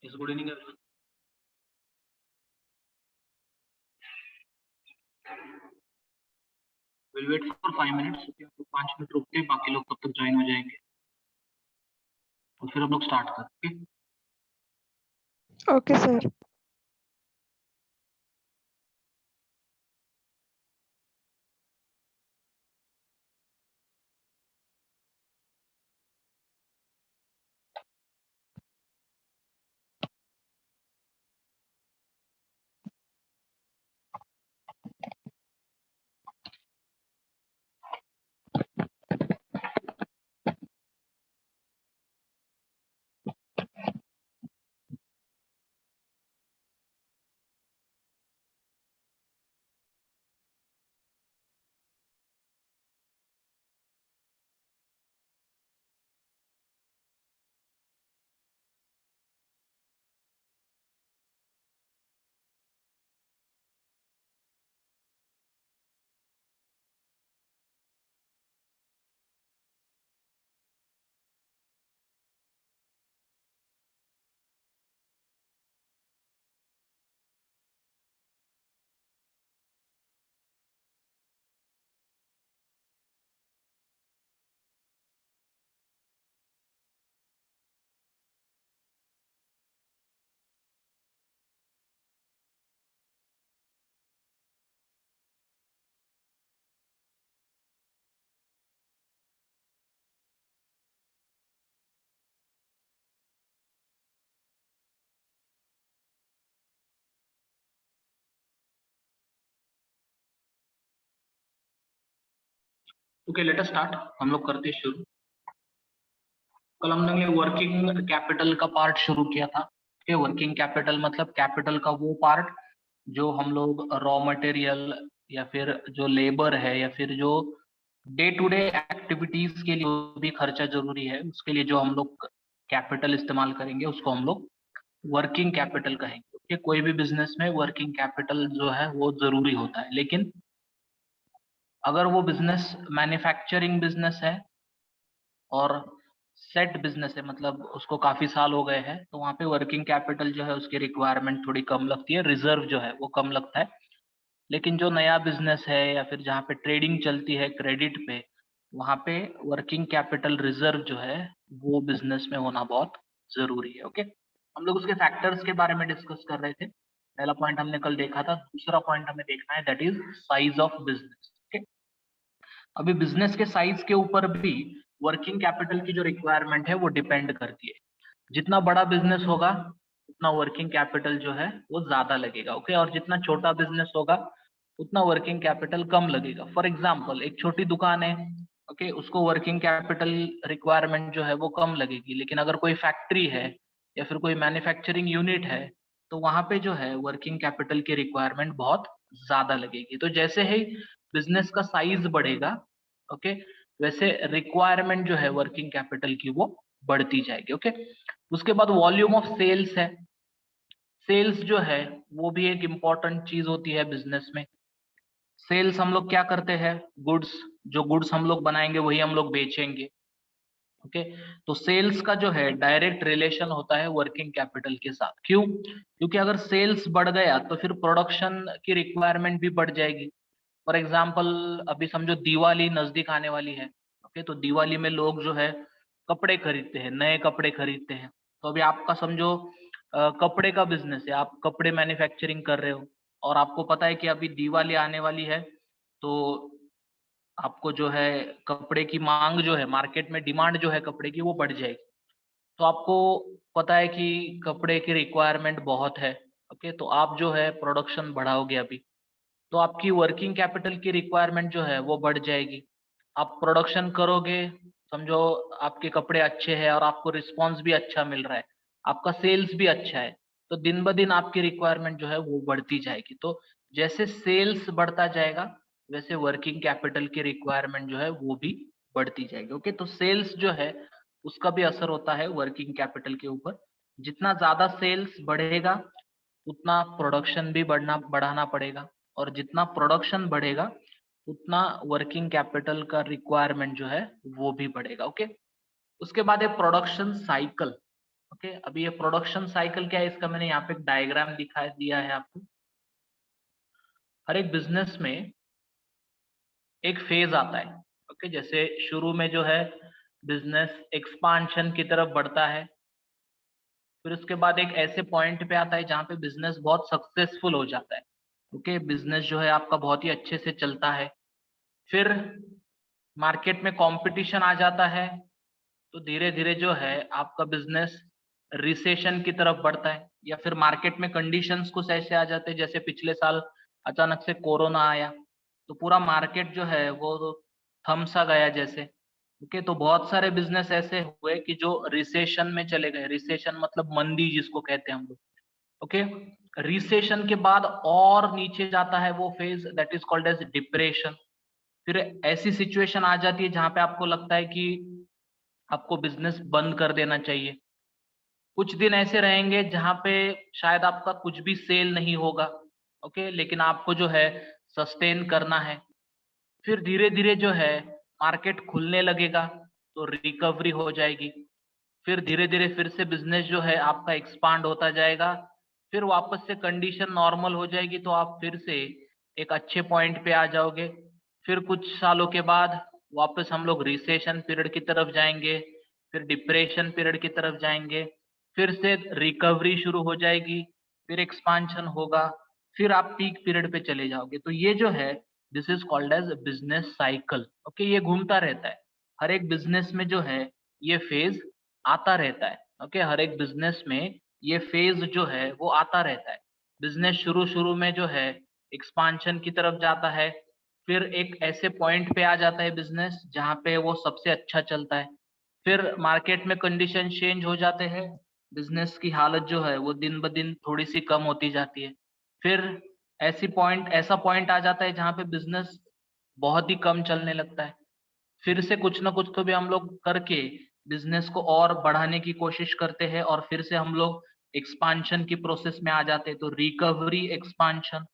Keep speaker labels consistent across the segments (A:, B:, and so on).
A: Yes, good evening everyone. We'll wait for 5 minutes. तो 5 minute रुक के बाकी लोग तब तक ज्वाइन हो जाएंगे और फिर हम लोग स्टार्ट करते हैं।
B: Okay sir.
A: Okay, let us start. हम लोग करते हैं शुरू। कल हमने वर्किंग कैपिटल का पार्ट शुरू किया था। ओके, वर्किंग कैपिटल मतलब कैपिटल का वो पार्ट जो हम लोग रॉ मटेरियल या फिर जो लेबर है या फिर जो डे टू डे एक्टिविटीज के लिए भी खर्चा जरूरी है, उसके लिए जो हम लोग कैपिटल इस्तेमाल करेंगे उसको हम लोग वर्किंग कैपिटल कहेंगे। ओके, कोई भी बिजनेस में वर्किंग कैपिटल जो है वो जरूरी होता है, लेकिन अगर वो बिजनेस मैन्युफैक्चरिंग बिजनेस है और सेट बिजनेस है, मतलब उसको काफी साल हो गए हैं, तो वहां पे वर्किंग कैपिटल जो है उसकी रिक्वायरमेंट थोड़ी कम लगती है, रिजर्व जो है वो कम लगता है। लेकिन जो नया बिजनेस है या फिर जहाँ पे ट्रेडिंग चलती है क्रेडिट पे, वहां पे वर्किंग कैपिटल रिजर्व जो है वो बिजनेस में होना बहुत जरूरी है। ओके, हम लोग उसके फैक्टर्स के बारे में डिस्कस कर रहे थे। पहला पॉइंट हमने कल देखा था, दूसरा पॉइंट हमें देखना है, that is size of business. Okay, अभी बिजनेस के साइज के ऊपर भी वर्किंग कैपिटल की जो रिक्वायरमेंट है वो डिपेंड करती है। जितना बड़ा बिजनेस होगा उतना वर्किंग कैपिटल जो है वो ज्यादा लगेगा। ओके, और जितना छोटा बिजनेस होगा उतना वर्किंग कैपिटल कम लगेगा। फॉर एग्जाम्पल, एक छोटी दुकान है, ओके, उसको वर्किंग कैपिटल रिक्वायरमेंट जो है वो कम लगेगी। लेकिन अगर कोई फैक्ट्री है या फिर कोई मैन्युफैक्चरिंग यूनिट है तो वहां पे जो है वर्किंग कैपिटल की रिक्वायरमेंट बहुत ज्यादा लगेगी। तो जैसे ही बिजनेस का साइज बढ़ेगा, ओके, वैसे रिक्वायरमेंट जो है वर्किंग कैपिटल की वो बढ़ती जाएगी। ओके, उसके बाद वॉल्यूम ऑफ सेल्स है। सेल्स जो है वो भी एक इम्पॉर्टेंट चीज होती है बिजनेस में। सेल्स हम लोग क्या करते हैं, गुड्स, जो गुड्स हम लोग बनाएंगे वही हम लोग बेचेंगे। ओके, तो सेल्स का जो है डायरेक्ट रिलेशन होता है वर्किंग कैपिटल के साथ। क्यों? क्योंकि अगर सेल्स बढ़ गया तो फिर प्रोडक्शन की रिक्वायरमेंट भी बढ़ जाएगी। फॉर एग्जाम्पल, अभी समझो दिवाली नजदीक आने वाली है। ओके, तो दिवाली में लोग जो है कपड़े खरीदते हैं, नए कपड़े खरीदते हैं। तो अभी आपका समझो कपड़े का बिजनेस है, आप कपड़े मैन्युफैक्चरिंग कर रहे हो और आपको पता है कि अभी दिवाली आने वाली है, तो आपको जो है कपड़े की मांग जो है, मार्केट में डिमांड जो है कपड़े की वो बढ़ जाएगी। तो आपको पता है कि कपड़े की रिक्वायरमेंट बहुत है। ओके, तो आप जो है प्रोडक्शन बढ़ाओगे अभी, तो आपकी वर्किंग कैपिटल की रिक्वायरमेंट जो है वो बढ़ जाएगी। आप प्रोडक्शन करोगे, समझो आपके कपड़े अच्छे हैं और आपको रिस्पॉन्स भी अच्छा मिल रहा है, आपका सेल्स भी अच्छा है, तो दिन ब दिन आपकी रिक्वायरमेंट जो है वो बढ़ती जाएगी। तो जैसे सेल्स बढ़ता जाएगा वैसे वर्किंग कैपिटल की रिक्वायरमेंट जो है वो भी बढ़ती जाएगी। ओके, तो सेल्स जो है उसका भी असर होता है वर्किंग कैपिटल के ऊपर। जितना ज्यादा सेल्स बढ़ेगा उतना प्रोडक्शन भी बढ़ाना पड़ेगा, और जितना प्रोडक्शन बढ़ेगा उतना वर्किंग कैपिटल का रिक्वायरमेंट जो है वो भी बढ़ेगा। ओके, उसके बाद है प्रोडक्शन साइकिल। ओके, अभी ये प्रोडक्शन साइकिल क्या है इसका मैंने यहाँ पे एक डायग्राम दिखा दिया है आपको। हर एक बिजनेस में एक फेज आता है। ओके, जैसे शुरू में जो है बिजनेस एक्सपांशन की तरफ बढ़ता है, फिर उसके बाद एक ऐसे पॉइंट पे आता है जहाँ पे बिजनेस बहुत सक्सेसफुल हो जाता है। ओके, बिजनेस जो है आपका बहुत ही अच्छे से चलता है। फिर मार्केट में कंपटीशन आ जाता है, तो धीरे धीरे जो है आपका बिजनेस रिसेशन की तरफ बढ़ता है, या फिर मार्केट में कंडीशंस कुछ ऐसे आ जाते हैं जैसे पिछले साल अचानक से कोरोना आया, तो पूरा मार्केट जो है वो थम सा गया जैसे। ओके, तो बहुत सारे बिजनेस ऐसे हुए कि जो रिसेशन में चले गए। रिसेशन मतलब मंदी जिसको कहते हैं हम लोग। ओके, रिसेशन के बाद और नीचे जाता है वो phase, that is called as depression. फिर ऐसी सिचुएशन आ जाती है जहां पे आपको लगता है कि आपको बिजनेस बंद कर देना चाहिए। कुछ दिन ऐसे रहेंगे जहां पे शायद आपका कुछ भी सेल नहीं होगा। ओके, लेकिन आपको जो है सस्टेन करना है। फिर धीरे धीरे जो है मार्केट खुलने लगेगा, तो रिकवरी हो जाएगी। फिर धीरे धीरे फिर से बिजनेस जो है आपका एक्सपांड होता जाएगा। फिर वापस से कंडीशन नॉर्मल हो जाएगी, तो आप फिर से एक अच्छे पॉइंट पे आ जाओगे। फिर कुछ सालों के बाद वापस हम लोग रिसेशन पीरियड की तरफ जाएंगे, फिर डिप्रेशन पीरियड की तरफ जाएंगे, फिर से रिकवरी शुरू हो जाएगी, फिर एक्सपांशन होगा, फिर आप पीक पीरियड पे चले जाओगे। तो ये जो है this is called as business cycle. Okay, ये घूमता रहता है। हर एक बिजनेस में जो है ये फेज आता रहता है। ओके, हर एक बिजनेस में ये फेज जो है वो आता रहता है। बिजनेस शुरू शुरू में जो है एक्सपांशन की तरफ जाता है, फिर एक ऐसे पॉइंट पे आ जाता है बिजनेस जहाँ पे वो सबसे अच्छा चलता है। फिर मार्केट में कंडीशन चेंज हो जाते हैं, बिजनेस की हालत जो है वो दिन ब दिन थोड़ी सी कम होती जाती है। फिर ऐसा पॉइंट आ जाता है जहाँ पे बिजनेस बहुत ही कम चलने लगता है। फिर से कुछ ना कुछ तो भी हम लोग करके बिजनेस को और बढ़ाने की कोशिश करते हैं, और फिर से हम लोग एक्सपांशन की प्रोसेस में आ जाते हैं, तो रिकवरी, एक्सपांशन,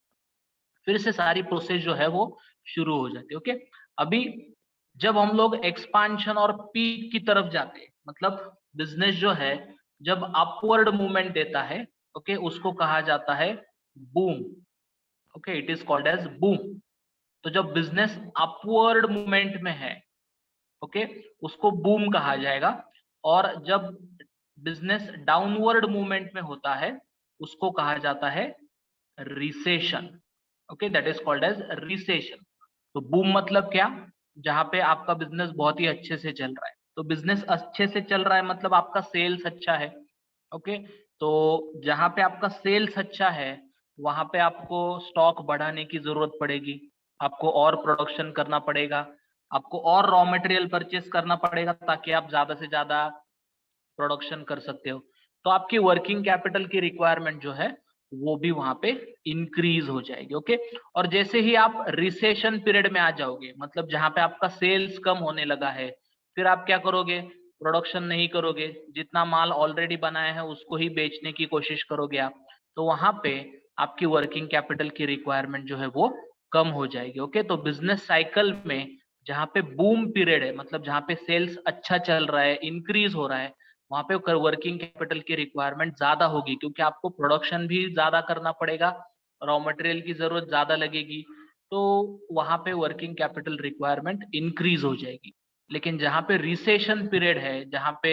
A: फिर से सारी प्रोसेस जो है वो शुरू हो जाती है। ओके, अभी जब हम लोग एक्सपांशन और पीक की तरफ जाते हैं, मतलब बिजनेस जो है जब अपवर्ड मूवमेंट देता है, ओके, उसको कहा जाता है boom. Okay, it is called as boom. तो जब बिजनेस अपवर्ड मूवमेंट में है, ओके, उसको बूम कहा जाएगा। और जब बिजनेस डाउनवर्ड मूवमेंट में होता है उसको कहा जाता है recession. Okay, that is called as recession. तो बूम मतलब क्या? जहां पे आपका बिजनेस बहुत ही अच्छे से चल रहा है। तो बिजनेस अच्छे से चल रहा है मतलब आपका सेल्स अच्छा है। ओके, तो जहां पे आपका सेल्स अच्छा है वहां पे आपको स्टॉक बढ़ाने की जरूरत पड़ेगी, आपको और प्रोडक्शन करना पड़ेगा, आपको और रॉ मटेरियल परचेस करना पड़ेगा ताकि आप ज्यादा से ज्यादा प्रोडक्शन कर सकते हो। तो आपकी वर्किंग कैपिटल की रिक्वायरमेंट जो है वो भी वहां पे इंक्रीज हो जाएगी। ओके, और जैसे ही आप रिसेशन पीरियड में आ जाओगे, मतलब जहां पे आपका सेल्स कम होने लगा है, फिर आप क्या करोगे? प्रोडक्शन नहीं करोगे, जितना माल ऑलरेडी बनाया है उसको ही बेचने की कोशिश करोगे आप। तो वहां पे आपकी वर्किंग कैपिटल की रिक्वायरमेंट जो है वो कम हो जाएगी। ओके, तो बिजनेस साइकिल में जहां पे बूम पीरियड है, मतलब जहां पे सेल्स अच्छा चल रहा है, इंक्रीज हो रहा है, वहां पे वर्किंग कैपिटल की रिक्वायरमेंट ज्यादा होगी, क्योंकि आपको प्रोडक्शन भी ज्यादा करना पड़ेगा, रॉ मटेरियल की जरूरत ज्यादा लगेगी, तो वहां पे वर्किंग कैपिटल रिक्वायरमेंट इंक्रीज हो जाएगी। लेकिन जहां पे रिसेशन पीरियड है, जहां पे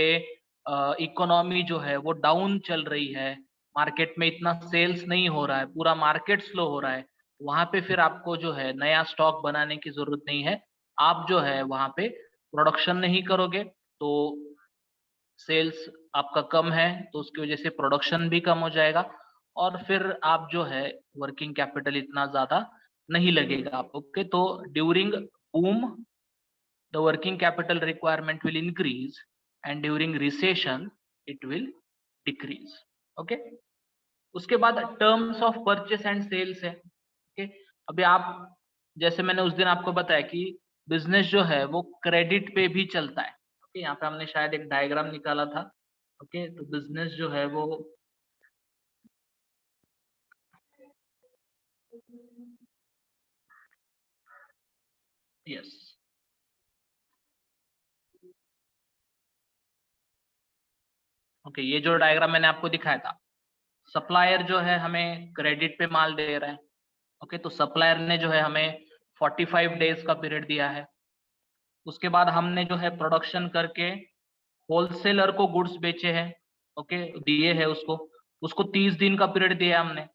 A: इकोनॉमी जो है वो डाउन चल रही है, मार्केट में इतना सेल्स नहीं हो रहा है, पूरा मार्केट स्लो हो रहा है, वहां पे फिर आपको जो है नया स्टॉक बनाने की जरूरत नहीं है। आप जो है वहां पे प्रोडक्शन नहीं करोगे, तो सेल्स आपका कम है, तो उसकी वजह से प्रोडक्शन भी कम हो जाएगा, और फिर आप जो है वर्किंग कैपिटल इतना ज्यादा नहीं लगेगा आप। ओके, तो during boom the working capital requirement will increase, and during recession it will decrease. Okay, उसके बाद terms of purchase and sales है। ओके, अभी आप, जैसे मैंने उस दिन आपको बताया कि बिजनेस जो है वो क्रेडिट पे भी चलता है। ओके, यहाँ पे हमने शायद एक डायग्राम निकाला था। ओके, तो बिजनेस जो है वो यस, ओके, ये जो डायग्राम मैंने आपको दिखाया था, सप्लायर जो है हमें क्रेडिट पे माल दे रहा है। ओके, तो सप्लायर ने जो है हमें 45 डेज का पीरियड दिया है। उसके बाद हमने जो है प्रोडक्शन करके होलसेलर को गुड्स बेचे हैं। ओके, दिए है उसको, उसको 30 दिन का पीरियड दिया हमने।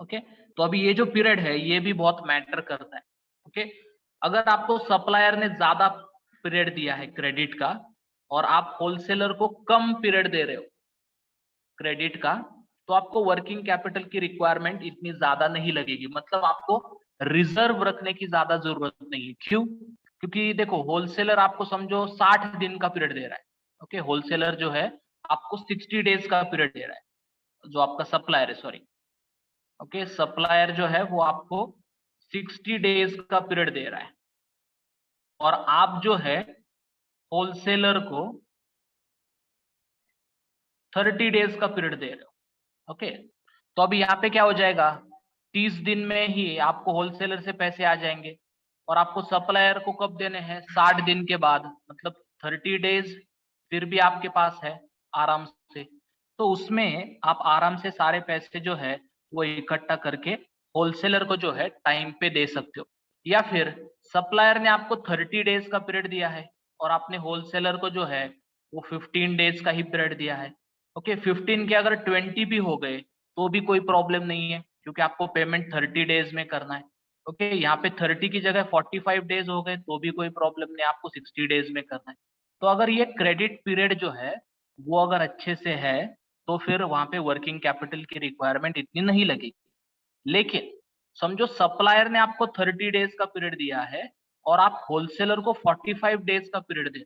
A: ओके, तो अभी ये जो पीरियड है ये भी बहुत मैटर करता है। ओके, अगर आपको सप्लायर ने ज्यादा पीरियड दिया है क्रेडिट का और आप होलसेलर को कम पीरियड दे रहे हो क्रेडिट का, तो आपको वर्किंग कैपिटल की रिक्वायरमेंट इतनी ज्यादा नहीं लगेगी, मतलब आपको रिजर्व रखने की ज्यादा जरूरत नहीं है। क्यों? क्योंकि देखो, होलसेलर आपको समझो 60 दिन का पीरियड दे रहा है। ओके, होलसेलर जो है आपको 60 डेज का पीरियड दे रहा है, जो आपका सप्लायर है, सॉरी। ओके, सप्लायर जो है वो आपको 60 डेज का पीरियड दे रहा है और आप जो है होलसेलर को 30 डेज का पीरियड दे रहे हो। ओके, तो अभी यहाँ पे क्या हो जाएगा, 30 दिन में ही आपको होलसेलर से पैसे आ जाएंगे और आपको सप्लायर को कब देने हैं, 60 दिन के बाद, मतलब 30 डेज फिर भी आपके पास है आराम से। तो उसमें आप आराम से सारे पैसे जो है वो इकट्ठा करके होलसेलर को जो है टाइम पे दे सकते हो। या फिर सप्लायर ने आपको 30 डेज का पीरियड दिया है और आपने होलसेलर को जो है वो 15 डेज का ही पीरियड दिया है। ओके, 15 के अगर 20 भी हो गए तो भी कोई प्रॉब्लम नहीं है, क्योंकि आपको पेमेंट 30 डेज में करना है। ओके, यहाँ पे 30 की जगह 45 डेज हो गए तो भी कोई प्रॉब्लम नहीं, आपको 60 डेज में करना है। तो अगर ये क्रेडिट पीरियड जो है वो अगर अच्छे से है तो फिर वहां पे वर्किंग कैपिटल की रिक्वायरमेंट इतनी नहीं लगेगी। लेकिन समझो सप्लायर ने आपको 30 डेज का पीरियड दिया है और आप होलसेलर को 45 डेज का पीरियड दे।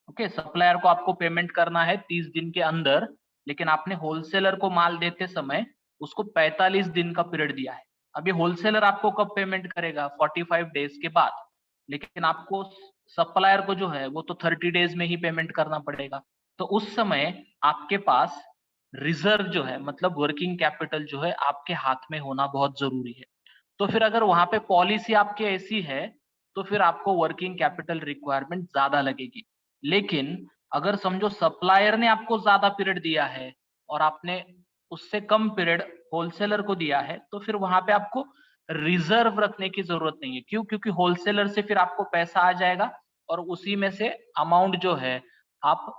A: ओके, सप्लायर को आपको पेमेंट करना है 30 दिन के अंदर, लेकिन आपने होलसेलर को माल देते समय उसको 45 दिन का पीरियड दिया है। अभी होलसेलर आपको कब पेमेंट करेगा, 45 डेज के बाद, लेकिन आपको सप्लायर को जो है वो तो 30 डेज में ही पेमेंट करना पड़ेगा। तो उस समय आपके पास रिजर्व जो है, मतलब वर्किंग कैपिटल जो है आपके हाथ में होना बहुत जरूरी है। तो फिर अगर वहां पे पॉलिसी आपकी ऐसी है तो फिर आपको वर्किंग कैपिटल रिक्वायरमेंट ज्यादा लगेगी। लेकिन अगर समझो सप्लायर ने आपको ज्यादा पीरियड दिया है और आपने उससे कम पीरियड होलसेलर को दिया है, तो फिर वहां पे आपको रिजर्व रखने की जरूरत नहीं है। क्यों? क्योंकि होलसेलर से फिर आपको पैसा आ जाएगा और उसी में से अमाउंट जो है आप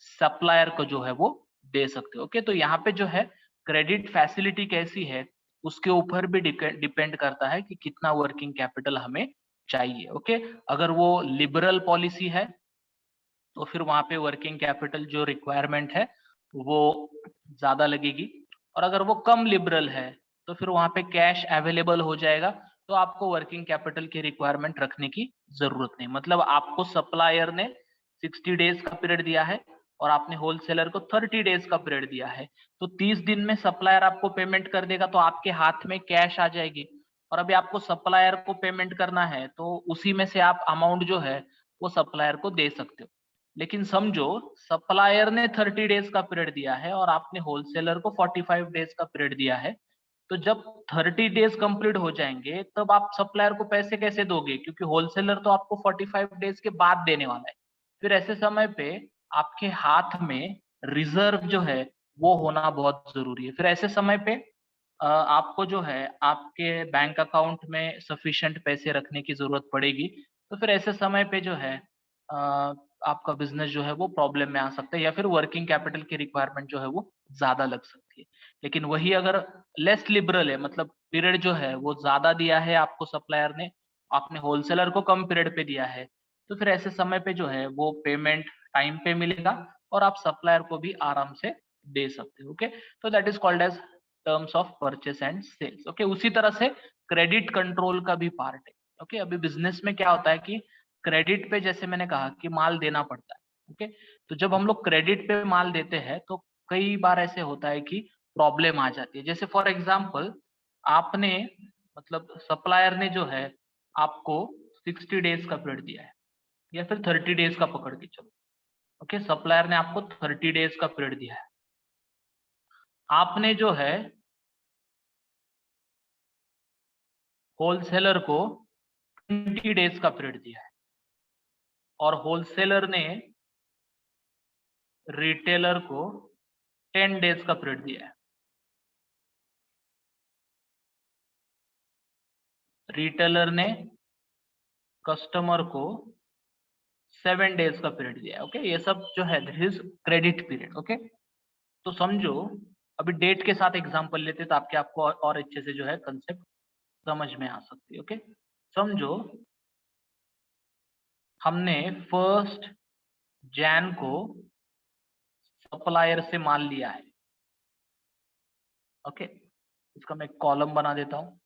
A: सप्लायर को जो है वो दे सकते हो। ओके, तो यहाँ पे जो है क्रेडिट फैसिलिटी कैसी है उसके ऊपर भी डिपेंड करता है कि कितना वर्किंग कैपिटल हमें चाहिए। ओके, अगर वो लिबरल पॉलिसी है तो फिर वहां पे वर्किंग कैपिटल जो रिक्वायरमेंट है वो ज्यादा लगेगी, और अगर वो कम लिबरल है तो फिर वहां पे कैश अवेलेबल हो जाएगा, तो आपको वर्किंग कैपिटल की रिक्वायरमेंट रखने की जरूरत नहीं। मतलब आपको सप्लायर ने 60 डेज का पीरियड दिया है और आपने होलसेलर को 30 डेज का पीरियड दिया है, तो 30 दिन में सप्लायर आपको पेमेंट कर देगा तो आपके हाथ में कैश आ जाएगी। और अभी आपको सप्लायर को पेमेंट करना है तो उसी में से आप अमाउंट जो है वो सप्लायर को दे सकते हो। लेकिन समझो सप्लायर ने 30 डेज का पीरियड दिया है और आपने होलसेलर को 45 डेज का पीरियड दिया है, तो जब 30 डेज कंप्लीट हो जाएंगे तब आप सप्लायर को पैसे कैसे दोगे, क्योंकि होलसेलर तो आपको 45 डेज के बाद देने वाला है। फिर ऐसे समय पे आपके हाथ में रिजर्व जो है वो होना बहुत जरूरी है। फिर ऐसे समय पे आपको जो है आपके बैंक अकाउंट में सफिशिएंट पैसे रखने की जरूरत पड़ेगी। तो फिर ऐसे समय पे जो है अ, आपका बिजनेस जो है वो प्रॉब्लम में आ सकता है या फिर वर्किंग कैपिटल की रिक्वायरमेंट जो है वो ज्यादा लग सकती है। लेकिन वही अगर लेस लिबरल है, मतलब पीरियड जो है वो ज्यादा दिया है आपको सप्लायर ने, आपने होलसेलर को कम पीरियड पे दिया है, तो फिर ऐसे समय पे जो है वो पेमेंट टाइम पे मिलेगा और आप सप्लायर को भी आराम से दे सकते हो। ओके, तो that is called as terms of purchase and sales. Okay, उसी तरह से क्रेडिट कंट्रोल का भी पार्ट है। ओके, अभी बिजनेस में क्या होता है कि क्रेडिट पे जैसे मैंने कहा कि माल देना पड़ता है। ओके, तो जब हम लोग क्रेडिट पे माल देते हैं तो कई बार ऐसे होता है कि प्रॉब्लम आ जाती है। जैसे फॉर एग्जांपल आपने, मतलब सप्लायर ने जो है आपको 60 डेज का पीरियड दिया है या फिर 30 डेज का पकड़ के चलो। ओके, सप्लायर ने आपको 30 डेज का पीरियड दिया है, आपने जो है होलसेलर को 20 डेज का पीरियड दिया है और होलसेलर ने रिटेलर को 10 डेज का पीरियड दिया है। रिटेलर ने कस्टमर को 7 डेज का पीरियड दिया है। ओके, ये सब जो है this is credit period. Okay, तो समझो अभी डेट के साथ एग्जांपल लेते तो आपको और अच्छे से जो है कंसेप्ट समझ में आ सकती है। ओके, समझो हमने 1 जैन को सप्लायर से माल लिया है। ओके, इसका मैं कॉलम बना देता हूं।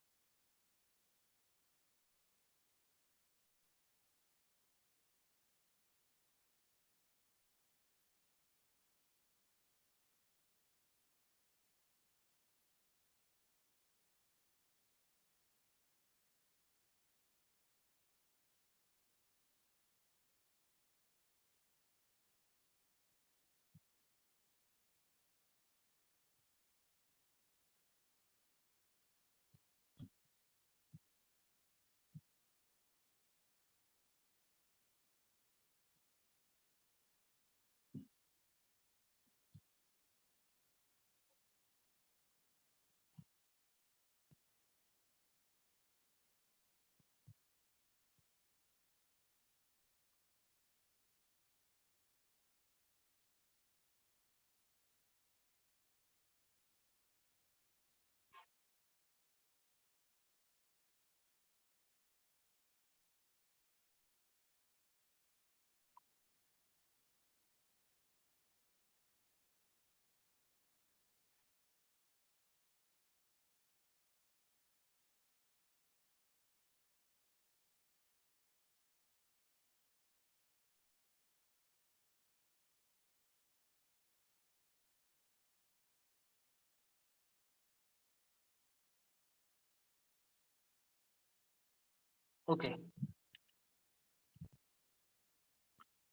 A: ओके,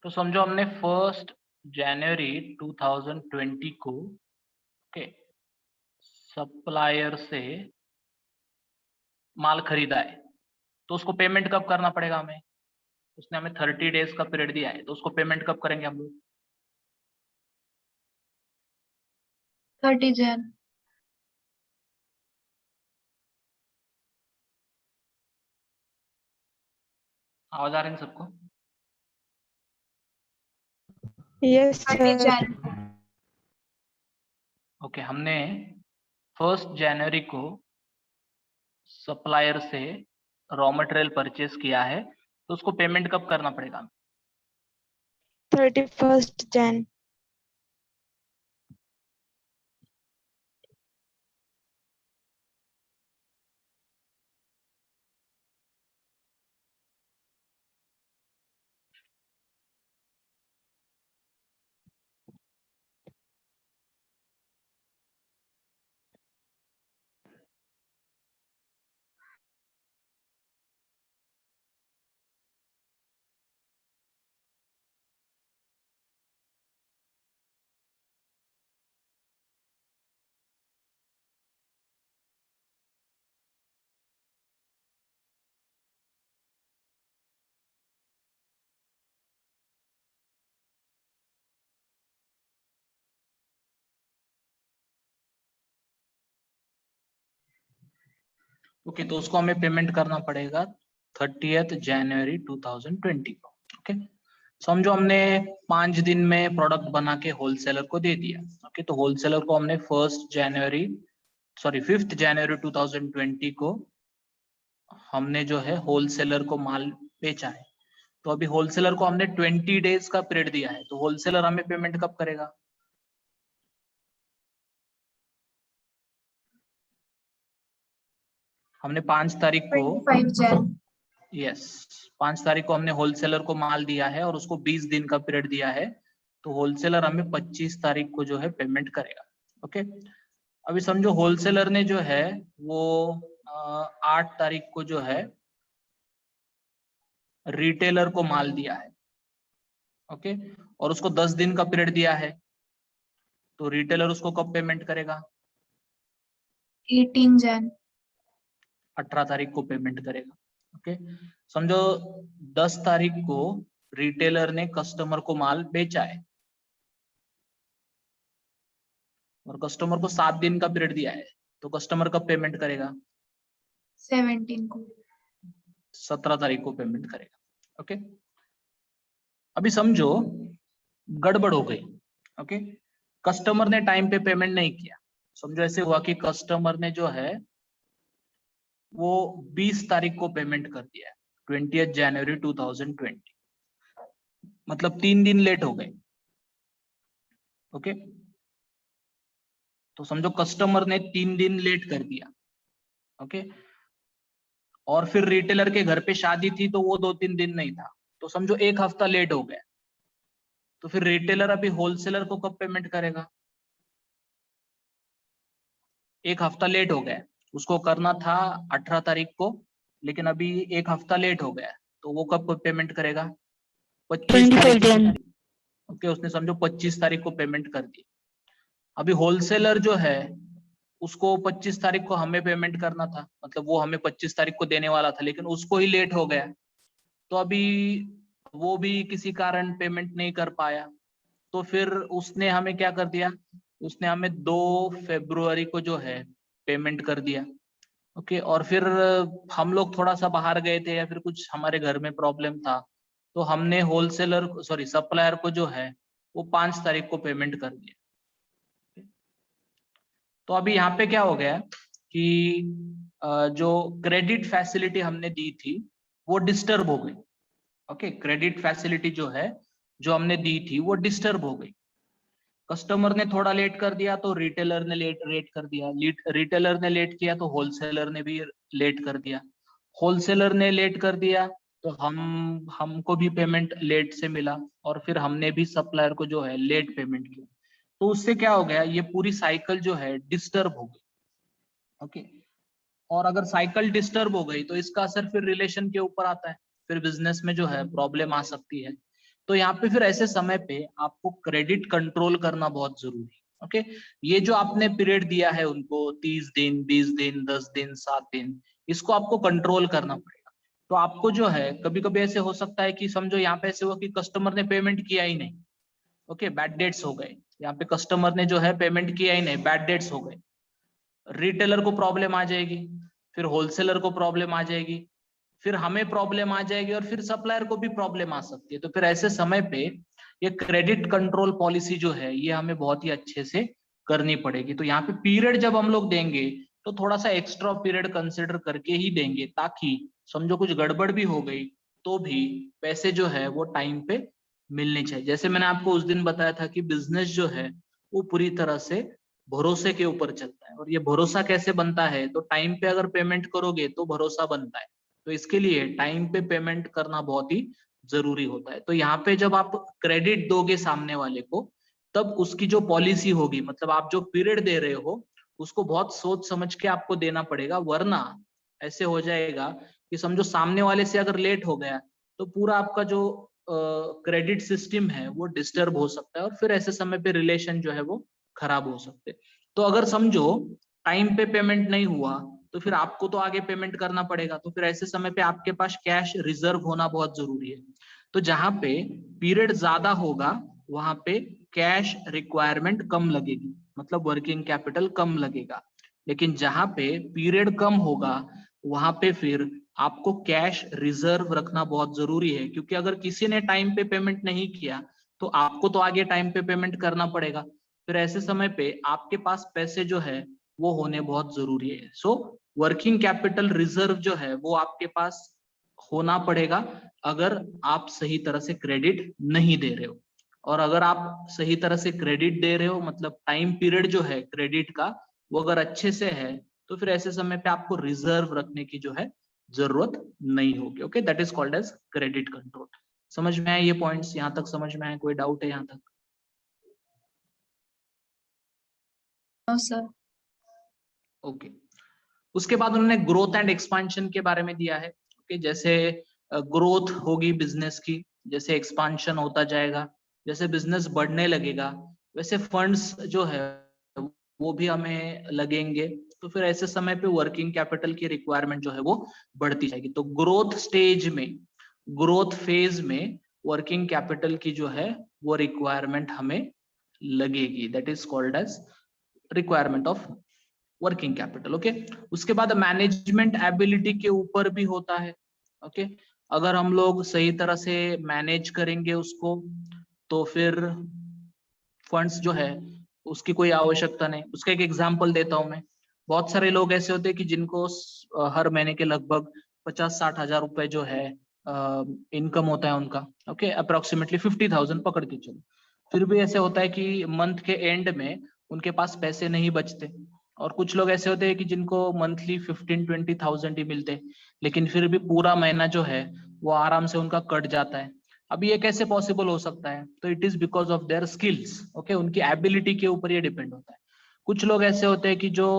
A: तो समझो हमने 1 जनवरी 2020 को ओके सप्लायर से माल खरीदा है, तो उसको पेमेंट कब करना पड़ेगा हमें? उसने हमें 30 डेज का पीरियड दिया है, तो उसको पेमेंट कब करेंगे हम लोग?
C: 30 जैन।
A: आवाज आ रही है सबको?
B: Yes,
C: 30
B: sir.
C: जैन।
A: ओके, हमने 1 जनवरी को सप्लायर से रॉ मटेरियल परचेस किया है, तो उसको पेमेंट कब करना पड़ेगा?
B: 31st Jan.
A: ओके, तो उसको हमें पेमेंट करना पड़ेगा 30th जनवरी 2020 को। ओके, समझो हमने 5 दिन में प्रोडक्ट बना के होलसेलर को दे दिया। ओके, तो होलसेलर को हमने 5th जनवरी 2020 को हमने जो है होलसेलर को माल बेचा है। तो अभी होलसेलर को हमने 20 डेज का पीरियड दिया है, तो होलसेलर हमें पेमेंट कब करेगा? हमने 5 तारीख को
C: 25 जैन।
A: यस 5 तारीख को हमने होलसेलर को माल दिया है और उसको 20 दिन का पीरियड दिया है, तो होलसेलर हमें 25 तारीख को जो है पेमेंट करेगा। ओके, अभी समझो होलसेलर ने जो है वो 8 तारीख को जो है रिटेलर को माल दिया है। ओके, और उसको 10 दिन का पीरियड दिया है, तो रिटेलर उसको कब पेमेंट करेगा?
C: 18 जैन।
A: 18 तारीख को पेमेंट करेगा। ओके, समझो 10 तारीख को रिटेलर ने कस्टमर को माल बेचा है, और कस्टमर को 7 दिन का पीरियड दिया है, तो कस्टमर कब पेमेंट करेगा?
C: 17 को।
A: 17 तारीख को पेमेंट करेगा। ओके, अभी समझो गड़बड़ हो गई। ओके, कस्टमर ने टाइम पे पेमेंट नहीं किया। समझो ऐसे हुआ कि कस्टमर ने जो है वो 20 तारीख को पेमेंट कर दिया है, 20 जनवरी 2020, मतलब 3 दिन लेट हो गए। ओके, तो समझो कस्टमर ने 3 दिन लेट कर दिया। ओके, और फिर रिटेलर के घर पे शादी थी तो वो 2-3 दिन नहीं था, तो समझो 1 हफ्ता लेट हो गया। तो फिर रिटेलर अभी होलसेलर को कब पेमेंट करेगा? 1 हफ्ता लेट हो गया, उसको करना था 18 तारीख को, लेकिन अभी 1 हफ्ता लेट हो गया, तो वो कब पेमेंट करेगा? 25 तारीख को। ओके, उसने समझो 25 तारीख को पेमेंट कर दी। अभी होलसेलर जो है उसको 25 तारीख को हमें पेमेंट करना था, मतलब वो हमें 25 तारीख को देने वाला था, लेकिन उसको ही लेट हो गया, तो अभी वो भी किसी कारण पेमेंट नहीं कर पाया। तो फिर उसने हमें क्या कर दिया? उसने हमें 2 फरवरी को जो है पेमेंट कर दिया। ओके, और फिर हम लोग थोड़ा सा बाहर गए थे या फिर कुछ हमारे घर में प्रॉब्लम था, तो हमने होलसेलर सॉरी सप्लायर को जो है वो 5 तारीख को पेमेंट कर दिया। तो अभी यहाँ पे क्या हो गया कि जो क्रेडिट फैसिलिटी हमने दी थी वो डिस्टर्ब हो गई। ओके, क्रेडिट फैसिलिटी जो है जो हमने दी थी वो डिस्टर्ब हो गई। कस्टमर ने थोड़ा लेट कर दिया तो रिटेलर ने लेट कर दिया, रिटेलर ने लेट किया तो होलसेलर ने भी लेट कर दिया, होलसेलर ने लेट कर दिया तो हमको भी पेमेंट लेट से मिला, और फिर हमने भी सप्लायर को जो है लेट पेमेंट किया। तो उससे क्या हो गया, ये पूरी साइकिल जो है डिस्टर्ब हो गई। ओके, और अगर साइकिल डिस्टर्ब हो गई तो इसका असर फिर रिलेशन के ऊपर आता है, फिर बिजनेस में जो है प्रॉब्लम आ सकती है। तो यहाँ पे फिर ऐसे समय पे आपको क्रेडिट कंट्रोल करना बहुत जरूरी है। ओके, ये जो आपने पीरियड दिया है उनको 30 दिन, 20 दिन, 10 दिन, 7 दिन, इसको आपको कंट्रोल करना पड़ेगा। तो आपको जो है कभी कभी ऐसे हो सकता है कि समझो यहाँ पे ऐसे हुआ कि कस्टमर ने पेमेंट किया ही नहीं। ओके, बैड डेट्स हो गए, यहाँ पे कस्टमर ने जो है पेमेंट किया ही नहीं, बैड डेट्स हो गए, रिटेलर को प्रॉब्लम आ जाएगी, फिर होलसेलर को प्रॉब्लम आ जाएगी, फिर हमें प्रॉब्लम आ जाएगी, और फिर सप्लायर को भी प्रॉब्लम आ सकती है। तो फिर ऐसे समय पे ये क्रेडिट कंट्रोल पॉलिसी जो है ये हमें बहुत ही अच्छे से करनी पड़ेगी। तो यहाँ पे पीरियड जब हम लोग देंगे तो थोड़ा सा एक्स्ट्रा पीरियड कंसिडर करके ही देंगे, ताकि समझो कुछ गड़बड़ भी हो गई तो भी पैसे जो है वो टाइम पे मिलने चाहिए। जैसे मैंने आपको उस दिन बताया था कि बिजनेस जो है वो पूरी तरह से भरोसे के ऊपर चलता है, और ये भरोसा कैसे बनता है, तो टाइम पे अगर पेमेंट करोगे तो भरोसा बनता है। तो इसके लिए टाइम पे पेमेंट करना बहुत ही जरूरी होता है। तो यहाँ पे जब आप क्रेडिट दोगे सामने वाले को, तब उसकी जो पॉलिसी होगी, मतलब आप जो पीरियड दे रहे हो उसको बहुत सोच समझ के आपको देना पड़ेगा, वरना ऐसे हो जाएगा कि समझो सामने वाले से अगर लेट हो गया तो पूरा आपका जो क्रेडिट सिस्टम है वो डिस्टर्ब हो सकता है, और फिर ऐसे समय पे रिलेशन जो है वो खराब हो सकते हैं। तो अगर समझो टाइम पे पेमेंट नहीं हुआ तो फिर आपको तो आगे पेमेंट करना पड़ेगा, तो फिर ऐसे समय पे आपके पास कैश रिजर्व होना बहुत जरूरी है। तो जहां पे पीरियड ज्यादा होगा वहां पे कैश रिक्वायरमेंट कम लगेगी, मतलब वर्किंग कैपिटल कम लगेगा। लेकिन जहां पे पीरियड कम होगा वहां पे फिर आपको कैश रिजर्व रखना बहुत जरूरी है, क्योंकि अगर किसी ने टाइम पे पेमेंट नहीं किया तो आपको तो आगे टाइम पे पेमेंट करना पड़ेगा। फिर ऐसे समय पे आपके पास पैसे जो है वो होने बहुत जरूरी है। सो वर्किंग कैपिटल रिजर्व जो है वो आपके पास होना पड़ेगा, अगर आप सही तरह से क्रेडिट नहीं दे रहे हो। और अगर आप सही तरह से क्रेडिट दे रहे हो, मतलब टाइम पीरियड जो है क्रेडिट का वो अगर अच्छे से है, तो फिर ऐसे समय पे आपको रिजर्व रखने की जो है जरूरत नहीं होगी। Okay, that is called as credit control. समझ में आए ये पॉइंट्स? यहाँ तक समझ में आए? कोई डाउट है यहाँ तक?
C: No sir.
A: ओके, उसके बाद उन्होंने ग्रोथ एंड एक्सपांशन के बारे में दिया है। ओके, जैसे ग्रोथ होगी बिजनेस की, जैसे एक्सपांशन होता जाएगा, जैसे बिजनेस बढ़ने लगेगा, वैसे फंड्स जो है वो भी हमें लगेंगे। तो फिर ऐसे समय पे वर्किंग कैपिटल की रिक्वायरमेंट जो है वो बढ़ती जाएगी। तो ग्रोथ स्टेज में, ग्रोथ फेज में वर्किंग कैपिटल की जो है वो रिक्वायरमेंट हमें लगेगी, that is called as requirement of working capital. Okay, उसके बाद मैनेजमेंट एबिलिटी के ऊपर भी होता है। ओके, अगर हम लोग सही तरह से मैनेज करेंगे उसको तो फिर फंड्स जो है उसकी कोई आवश्यकता नहीं। उसका एक एग्जांपल देता हूं मैं। बहुत सारे लोग ऐसे होते हैं कि जिनको हर महीने के लगभग 50-60 हजार रुपए जो है इनकम होता है उनका। ओके, अप्रोक्सीमेटली 50,000 पकड़ के चलो। फिर भी ऐसे होता है कि मंथ के एंड में उनके पास पैसे नहीं बचते। और कुछ लोग ऐसे होते हैं कि जिनको मंथली 15-20,000 ही मिलते हैं, लेकिन फिर भी पूरा महीना जो है वो आराम से उनका कट जाता है। अभी ये कैसे पॉसिबल हो सकता है? तो it is because of their skills. Okay, उनकी एबिलिटी के ऊपर ये डिपेंड होता है। कुछ लोग ऐसे होते हैं कि जो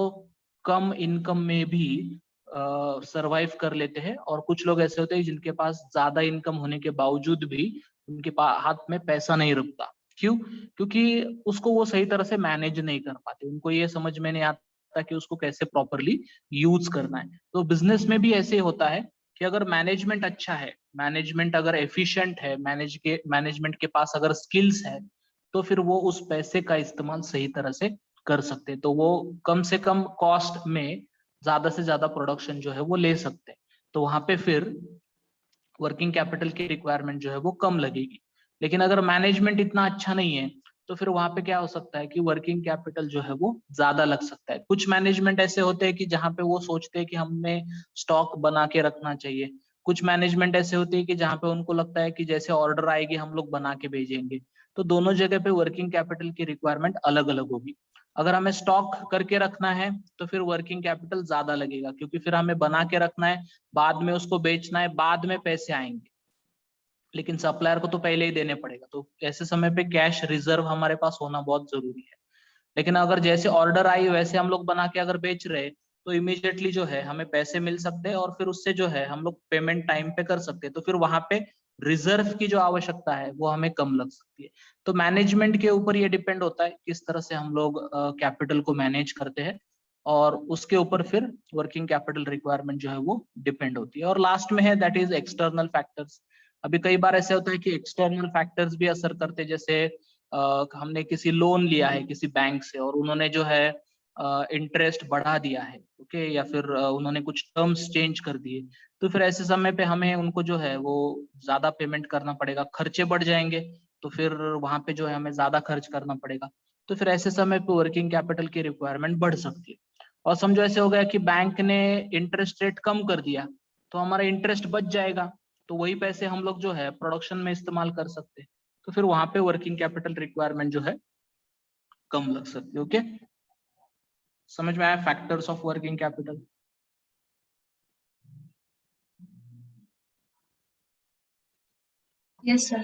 A: कम इनकम में भी सरवाइव कर लेते हैं, और कुछ लोग ऐसे होते हैं जिनके पास ज्यादा इनकम होने के बावजूद भी उनके हाथ में पैसा नहीं रुकता। क्यों? क्योंकि उसको वो सही तरह से मैनेज नहीं कर पाते, उनको ये समझ में नहीं आता कि उसको कैसे प्रॉपरली यूज करना है। तो बिजनेस में भी ऐसे होता है कि अगर मैनेजमेंट अच्छा है, मैनेजमेंट अगर एफिशिएंट है, मैनेजमेंट के पास अगर स्किल्स है, तो फिर वो उस पैसे का इस्तेमाल सही तरह से कर सकते हैं। तो वो कम से कम कॉस्ट में ज्यादा से ज्यादा प्रोडक्शन जो है वो ले सकते हैं। तो वहां पे फिर वर्किंग कैपिटल की रिक्वायरमेंट जो है वो कम लगेगी। लेकिन अगर मैनेजमेंट इतना अच्छा नहीं है तो फिर वहां पे क्या हो सकता है कि वर्किंग कैपिटल जो है वो ज्यादा लग सकता है। कुछ मैनेजमेंट ऐसे होते हैं कि जहां पे वो सोचते हैं कि हमें स्टॉक बना के रखना चाहिए। कुछ मैनेजमेंट ऐसे होती है कि जहां पे उनको लगता है कि जैसे ऑर्डर आएगी हम लोग बना के भेजेंगे। तो दोनों जगह पे वर्किंग कैपिटल की रिक्वायरमेंट अलग अलग होगी। अगर हमें स्टॉक करके रखना है तो फिर वर्किंग कैपिटल ज्यादा लगेगा, क्योंकि फिर हमें बना के रखना है, बाद में उसको बेचना है, बाद में पैसे आएंगे, लेकिन सप्लायर को तो पहले ही देने पड़ेगा। तो ऐसे समय पे कैश रिजर्व हमारे पास होना बहुत जरूरी है। लेकिन अगर जैसे ऑर्डर आई वैसे हम लोग बना के अगर बेच रहे तो इमीडिएटली जो है हमें पैसे मिल सकते हैं, और फिर उससे जो है हम लोग पेमेंट टाइम पे कर सकते हैं। तो फिर वहां पे रिजर्व की जो आवश्यकता है वो हमें कम लग सकती है। तो मैनेजमेंट के ऊपर ये डिपेंड होता है किस तरह से हम लोग कैपिटल को मैनेज करते हैं, और उसके ऊपर फिर वर्किंग कैपिटल रिक्वायरमेंट जो है वो डिपेंड होती है। और लास्ट में है दैट इज एक्सटर्नल फैक्टर्स। अभी कई बार ऐसे होता है कि एक्सटर्नल फैक्टर्स भी असर करते हैं। जैसे हमने किसी लोन लिया है किसी बैंक से और उन्होंने जो है इंटरेस्ट बढ़ा दिया है, ओके, या फिर उन्होंने कुछ टर्म्स चेंज कर दिए। तो फिर ऐसे समय पे हमें उनको जो है वो ज्यादा पेमेंट करना पड़ेगा, खर्चे बढ़ जाएंगे, तो फिर वहां पे जो है हमें ज्यादा खर्च करना पड़ेगा। तो फिर ऐसे समय पे वर्किंग कैपिटल की रिक्वायरमेंट बढ़ सकती है। और समझो ऐसे हो गया कि बैंक ने इंटरेस्ट रेट कम कर दिया, तो हमारा इंटरेस्ट बच जाएगा, तो वही पैसे हम लोग जो है प्रोडक्शन में इस्तेमाल कर सकते हैं। तो फिर वहां पे वर्किंग कैपिटल रिक्वायरमेंट जो है कम लग सकती है। ओके, समझ में आया factors of working capital?
C: Yes, sir.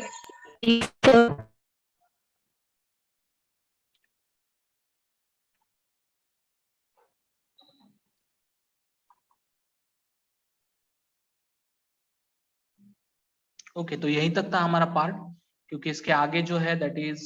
A: Okay, तो यहीं तक था हमारा पार्ट, क्योंकि इसके आगे जो है that is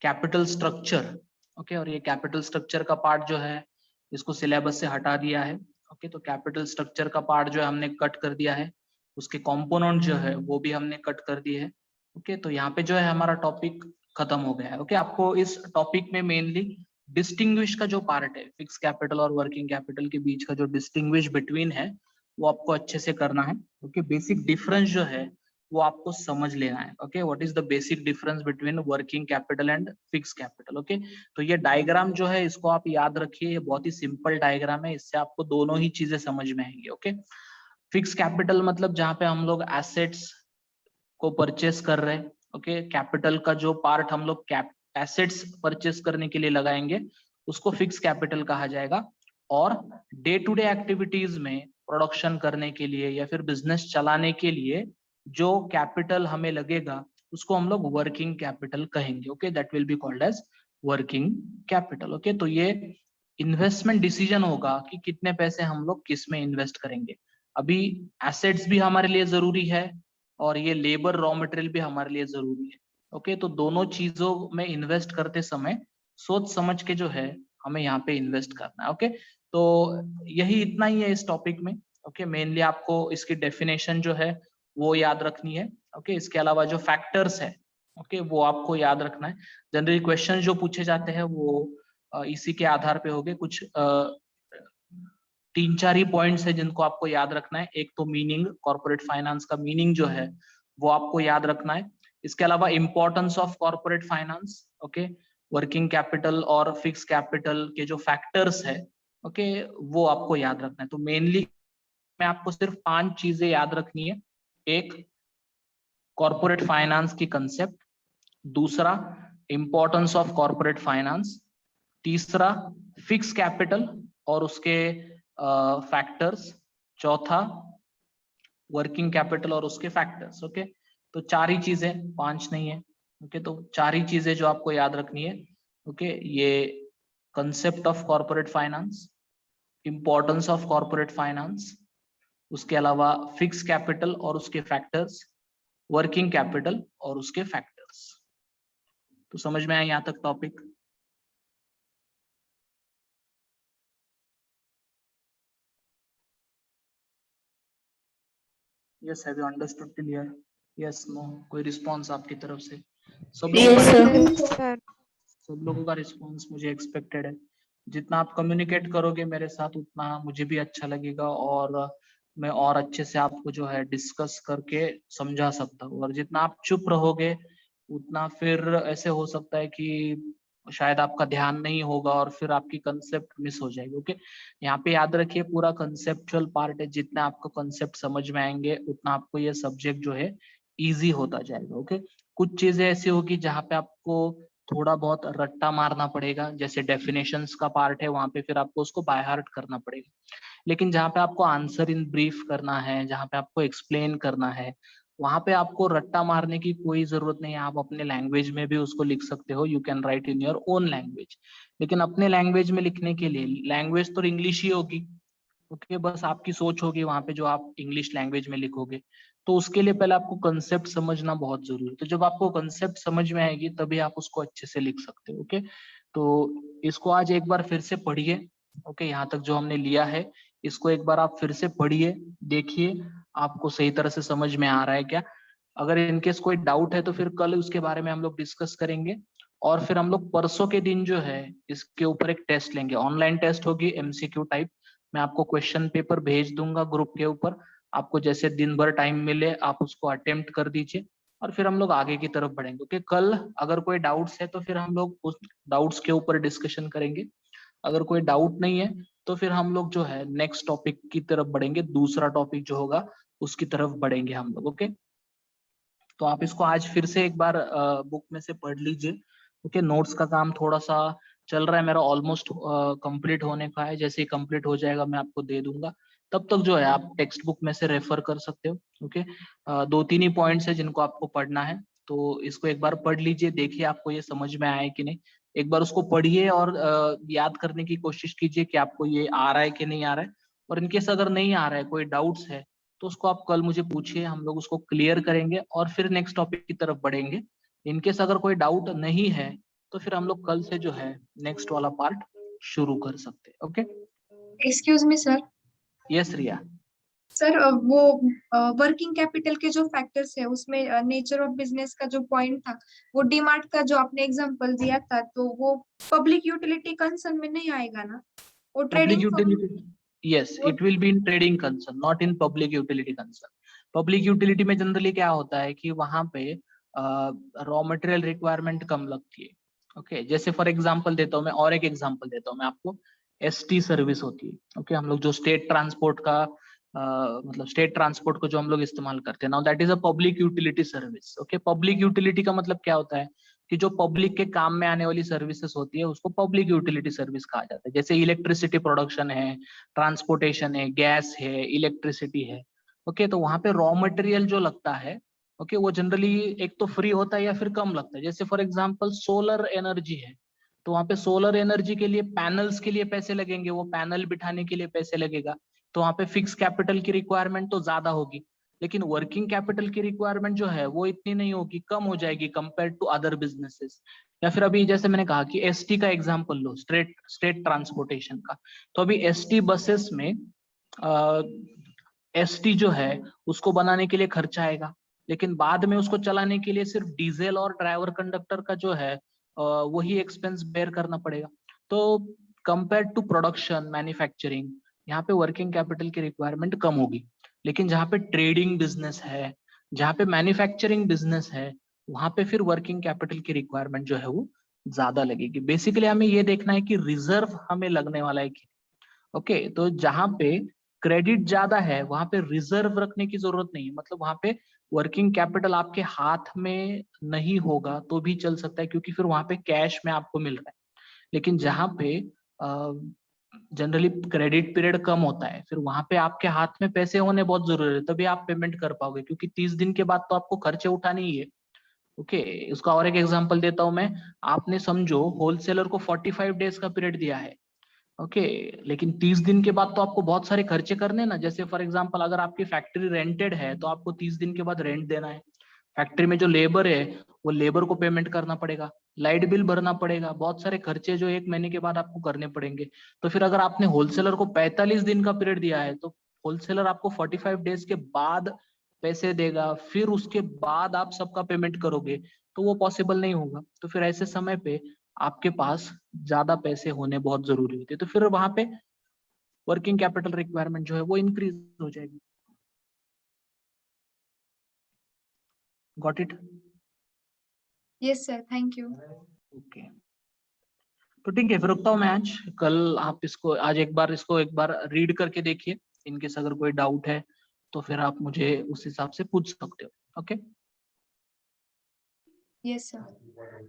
A: capital structure. Okay, और ये कैपिटल स्ट्रक्चर का पार्ट जो है इसको सिलेबस से हटा दिया है। ओके, तो कैपिटल स्ट्रक्चर का पार्ट जो है हमने कट कर दिया है, उसके कंपोनेंट जो है वो भी हमने कट कर दिए है। ओके, तो यहाँ पे जो है हमारा टॉपिक खत्म हो गया है। ओके, आपको इस टॉपिक में मेनली डिस्टिंग्विश का जो पार्ट है फिक्स कैपिटल और वर्किंग कैपिटल के बीच का जो डिस्टिंग्विश बिटवीन है वो आपको अच्छे से करना है। ओके, बेसिक डिफरेंस जो है वो आपको समझ लेना है। Okay, what is the basic difference between working capital and fix capital? Okay, तो ये डायग्राम जो है इसको आप याद रखिए, ये बहुत ही सिंपल डायग्राम है, इससे आपको दोनों ही चीजें समझ में आएंगी। ओके, फिक्स कैपिटल मतलब जहां पे हम लोग एसेट्स को परचेस कर रहे हैं। ओके, कैपिटल का जो पार्ट हम लोग एसेट्स परचेस करने के लिए लगाएंगे उसको फिक्स कैपिटल कहा जाएगा। और डे टू डे एक्टिविटीज में प्रोडक्शन करने के लिए या फिर बिजनेस चलाने के लिए जो कैपिटल हमें लगेगा उसको हम लोग वर्किंग कैपिटल कहेंगे। Okay, that will be called as working capital. Okay, तो ये इन्वेस्टमेंट डिसीजन होगा कि कितने पैसे हम लोग किस में इन्वेस्ट करेंगे। अभी एसेट्स भी हमारे लिए जरूरी है और ये लेबर रॉ मटेरियल भी हमारे लिए जरूरी है। ओके, तो दोनों चीजों में इन्वेस्ट करते समय सोच समझ के जो है हमें यहाँ पे इन्वेस्ट करना है। ओके, तो यही इतना ही है इस टॉपिक में। ओके, मेनली आपको इसकी डेफिनेशन जो है वो याद रखनी है। ओके, इसके अलावा जो फैक्टर्स है ओके वो आपको याद रखना है। जनरली क्वेश्चन जो पूछे जाते हैं वो इसी के आधार पे होगे। कुछ 3-4 ही पॉइंट्स है जिनको आपको याद रखना है। एक तो मीनिंग, कॉर्पोरेट फाइनेंस का मीनिंग जो है वो आपको याद रखना है। इसके अलावा importance of corporate finance, okay, working capital और फिक्स कैपिटल के जो फैक्टर्स है, ओके, वो आपको याद रखना है। तो मेनली मैं आपको सिर्फ 5 चीजें याद रखनी है। एक, कॉर्पोरेट फाइनेंस की कंसेप्ट। दूसरा, इंपॉर्टेंस ऑफ कॉर्पोरेट फाइनेंस। तीसरा, फिक्स कैपिटल और उसके फैक्टर्स। चौथा, वर्किंग कैपिटल और उसके फैक्टर्स। ओके, तो 4 ही चीजें, 5 नहीं है। ओके, तो 4 ही चीजें जो आपको याद रखनी है। ओके, ये concept of corporate finance, importance of corporate finance, उसके अलावा फिक्स कैपिटल और उसके फैक्टर्स, वर्किंग कैपिटल और उसके फैक्टर्स। तो समझ में आया यहाँ तक topic? Yes, have you understood clear? Yes, no, कोई रिस्पांस आपकी तरफ से? सब लोगों
B: Yes,
A: का
B: sir.
A: सब लोगों का रिस्पांस मुझे एक्सपेक्टेड है। जितना आप कम्युनिकेट करोगे मेरे साथ उतना मुझे भी अच्छा लगेगा, और मैं और अच्छे से आपको जो है डिस्कस करके समझा सकता हूँ। और जितना आप चुप रहोगे उतना फिर ऐसे हो सकता है कि शायद आपका ध्यान नहीं होगा और फिर आपकी कंसेप्ट मिस हो जाएगी। ओके, यहाँ पे याद रखिए पूरा कंसेप्चुअल पार्ट है। जितना आपको कंसेप्ट समझ में आएंगे उतना आपको ये सब्जेक्ट जो है इजी होता जाएगा। ओके, कुछ चीजें ऐसी होगी जहाँ पे आपको थोड़ा बहुत रट्टा मारना पड़ेगा, जैसे डेफिनेशंस का पार्ट है, वहां पे फिर आपको उसको बाय हार्ट करना पड़ेगा। लेकिन जहाँ पे आपको आंसर इन ब्रीफ करना है, जहाँ पे आपको एक्सप्लेन करना है, वहां पे आपको रट्टा मारने की कोई जरूरत नहीं है। आप अपने लैंग्वेज में भी उसको लिख सकते हो, you can write in your own language. लेकिन अपने लैंग्वेज में लिखने के लिए लैंग्वेज तो इंग्लिश ही होगी। ओके, बस आपकी सोच होगी वहां पे जो आप इंग्लिश लैंग्वेज में लिखोगे। तो उसके लिए पहले आपको कंसेप्ट समझना बहुत जरूरी है। तो जब आपको कंसेप्ट समझ में आएगी तभी आप उसको अच्छे से लिख सकते हो। ओके, तो इसको आज एक बार फिर से पढ़िए। ओके, यहाँ तक जो हमने लिया है इसको एक बार आप फिर से पढ़िए, देखिए आपको सही तरह से समझ में आ रहा है क्या। अगर इनकेस कोई डाउट है तो फिर कल उसके बारे में हम लोग डिस्कस करेंगे। और फिर हम लोग परसों के दिन जो है इसके ऊपर एक टेस्ट लेंगे, ऑनलाइन टेस्ट होगी, एमसीक्यू टाइप। मैं आपको क्वेश्चन पेपर भेज दूंगा ग्रुप के ऊपर। आपको जैसे दिन भर टाइम मिले आप उसको अटेम्प्ट कर दीजिए, और फिर हम लोग आगे की तरफ बढ़ेंगे। ओके, कल अगर कोई डाउट्स है तो फिर हम लोग उस डाउट्स के ऊपर डिस्कशन करेंगे। अगर कोई डाउट नहीं है तो फिर हम लोग जो है नेक्स्ट टॉपिक की तरफ बढ़ेंगे, दूसरा टॉपिक जो होगा उसकी तरफ बढ़ेंगे हम लोग। ओके, तो आप इसको आज फिर से एक बार बुक में से पढ़ लीजिए। ओके, नोट्स का काम थोड़ा सा चल रहा है मेरा, ऑलमोस्ट कंप्लीट होने का है। जैसे ही कंप्लीट हो जाएगा मैं आपको दे दूंगा। तब तक जो है आप टेक्स्ट बुक में से रेफर कर सकते हो। ओके, 2-3 ही पॉइंट्स है जिनको आपको पढ़ना है, तो इसको एक बार पढ़ लीजिए, देखिए आपको ये समझ में आया है कि नहीं। एक बार उसको पढ़िए और याद करने की कोशिश कीजिए कि आपको ये आ रहा है कि नहीं आ रहा है। और इनकेस अगर नहीं आ रहा है, कोई डाउट्स है, तो उसको आप कल मुझे पूछिए, हम लोग उसको क्लियर करेंगे और फिर नेक्स्ट टॉपिक की तरफ बढ़ेंगे। इनकेस अगर कोई डाउट नहीं है तो फिर हम लोग कल से जो है नेक्स्ट वाला पार्ट शुरू कर सकते हैं। Okay,
C: excuse me sir.
A: Yes Riya.
C: Sir वो वर्किंग कैपिटल के जो फैक्टर्स है उसमें नेचर ऑफ बिजनेस का जो पॉइंट था, वो डीमार्ट का जो आपने एग्जांपल दिया था, तो वो पब्लिक यूटिलिटी कंसर्न में नहीं आएगा ना? वो
A: Public
C: trading firm,
A: utility, yes,
C: वो
A: it will be in trading concern, not in public utility concern. Public utility में जनरली क्या होता है कि वहां पे रॉ मटेरियल रिक्वायरमेंट कम लगती है। ओके, जैसे फॉर एग्जांपल देता हूँ मैं, और एक एग्जांपल देता हूँ मैं आपको। एसटी सर्विस होती है। ओके, हम लोग जो स्टेट ट्रांसपोर्ट का मतलब स्टेट ट्रांसपोर्ट को जो हम लोग इस्तेमाल करते हैं, now that is a public utility service. Okay, public utility का मतलब क्या होता है कि जो पब्लिक के काम में आने वाली सर्विसेज होती है उसको पब्लिक यूटिलिटी सर्विस कहा जाता है। जैसे इलेक्ट्रिसिटी प्रोडक्शन है, ट्रांसपोर्टेशन है, गैस है, इलेक्ट्रिसिटी है। ओके, तो वहां पे रॉ मटेरियल जो लगता है, ओके, वो जनरली एक तो फ्री होता है या फिर कम लगता है। जैसे फॉर एग्जांपल सोलर एनर्जी है, तो वहां पे सोलर एनर्जी के लिए पैनल्स के लिए पैसे लगेंगे, वो पैनल बिठाने के लिए पैसे लगेगा, तो वहां पे फिक्स कैपिटल की रिक्वायरमेंट तो ज्यादा होगी। लेकिन वर्किंग कैपिटल की रिक्वायरमेंट जो है वो इतनी नहीं होगी, कम हो जाएगी कंपेयर टू अदर बिजनेसेस। या फिर अभी जैसे मैंने कहा कि एसटी का एग्जांपल लो, स्टेट ट्रांसपोर्टेशन का, तो अभी एसटी बसेस में एसटी जो है उसको बनाने के लिए खर्चा आएगा, लेकिन बाद में उसको चलाने के लिए सिर्फ डीजल और ड्राइवर कंडक्टर का जो है वही एक्सपेंस बेयर करना पड़ेगा। तो कंपेयर टू प्रोडक्शन मैन्युफैक्चरिंग यहाँ पे वर्किंग कैपिटल की रिक्वायरमेंट कम होगी, लेकिन जहाँ पे ट्रेडिंग बिजनेस है, जहाँ पे मैन्युफैक्चरिंग बिजनेस है, वहां पे फिर वर्किंग कैपिटल की रिक्वायरमेंट जो है वो ज्यादा लगेगी। बेसिकली हमें ये देखना है कि रिजर्व हमें लगने वाला है कि ओके, तो जहां पे क्रेडिट ज्यादा है वहां पे रिजर्व रखने की जरूरत नहीं है, मतलब वहां पे वर्किंग कैपिटल आपके हाथ में नहीं होगा तो भी चल सकता है, क्योंकि फिर वहां पे कैश में आपको मिल रहा है। लेकिन जहां पे जनरली क्रेडिट पीरियड कम होता है, फिर वहां पे आपके हाथ में पैसे होने बहुत जरूरी है, तभी आप पेमेंट कर पाओगे, क्योंकि 30 दिन के बाद तो आपको खर्चे उठाने ही है। ओके, उसका और एक एग्जांपल देता हूं मैं। आपने समझो होलसेलर को 45 डेज का पीरियड दिया है, ओके, लेकिन 30 दिन के बाद तो आपको बहुत सारे खर्चे करने हैं ना। जैसे फॉर एग्जांपल अगर आपकी फैक्ट्री रेंटेड है तो आपको 30 दिन के बाद रेंट देना है, फैक्ट्री में जो लेबर है वो लेबर को पेमेंट करना पड़ेगा, लाइट बिल भरना पड़ेगा, बहुत सारे खर्चे जो 1 महीने के बाद आपको करने पड़ेंगे। तो फिर अगर आपने होलसेलर को 45 दिन का पीरियड दिया है तो होलसेलर आपको 45 डेज के बाद पैसे देगा, फिर उसके बाद आप सबका पेमेंट करोगे, तो वो पॉसिबल नहीं होगा। तो फिर ऐसे समय पे आपके पास ज्यादा पैसे होने बहुत जरूरी होते हैं, तो फिर वहां पे वर्किंग कैपिटल रिक्वायरमेंट जो है वो इंक्रीज हो जाएगी। Got it?
C: Yes sir, thank you.
A: Okay, तो ठीक है, फिर रुकता हूँ मैं आज। कल आप इसको आज एक बार रीड करके देखिए, इनकेस अगर कोई डाउट है तो फिर आप मुझे उस हिसाब से पूछ सकते हो। ओके।
C: Yes sir.